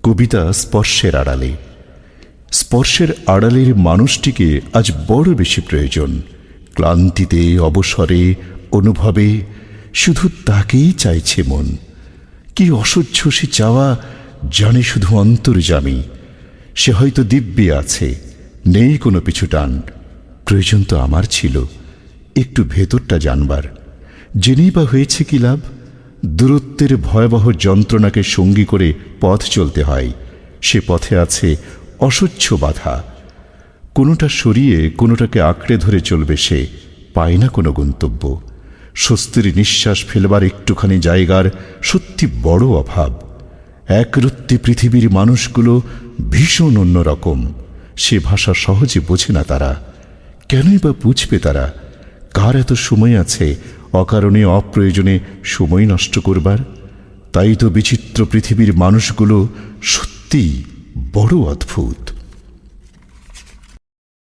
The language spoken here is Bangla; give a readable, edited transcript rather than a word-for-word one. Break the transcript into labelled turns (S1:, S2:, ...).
S1: কবিতা স্পর্শের আড়ালে। স্পর্শের আড়ালের মানুষটিকে আজ বড় বেশি প্রয়োজন। ক্লান্তিতে, অবসরে, অনুভবে শুধু তাকেই চাইছে মন। কি অসহ্য সে চাওয়া জানে শুধু অন্তর্যামী। সে হয়তো দিব্যে আছে, নেই কোনো পিছু টান। প্রয়োজন তো আমার ছিল একটু ভেতরটা জানবার। জেনেই বা হয়েছে কি লাভ? দূরত্বের ভয়াবহ যন্ত্রণাকে সঙ্গী করে পথ চলতে হয়। সে পথে আছে অসহ্য বাধা। কোনোটা সরিয়ে কোনোটাকে আঁকড়ে ধরে চলবে সে, পায় না কোনো গন্তব্য। স্বস্তির নিঃশ্বাস ফেলবার একটুখানি জায়গার সত্যি বড় অভাব। একরত্তি পৃথিবীর মানুষগুলো ভীষণ অন্যরকম। সে ভাষা সহজে বোঝে না তারা। কেনই বা বুঝবে তারা? কার এত সময় আছে অকারণে অপ্রয়োজনে সময় নষ্ট করবার? তাই তো বিচিত্র পৃথিবীর মানুষগুলো সত্যিই বড় অদ্ভুত।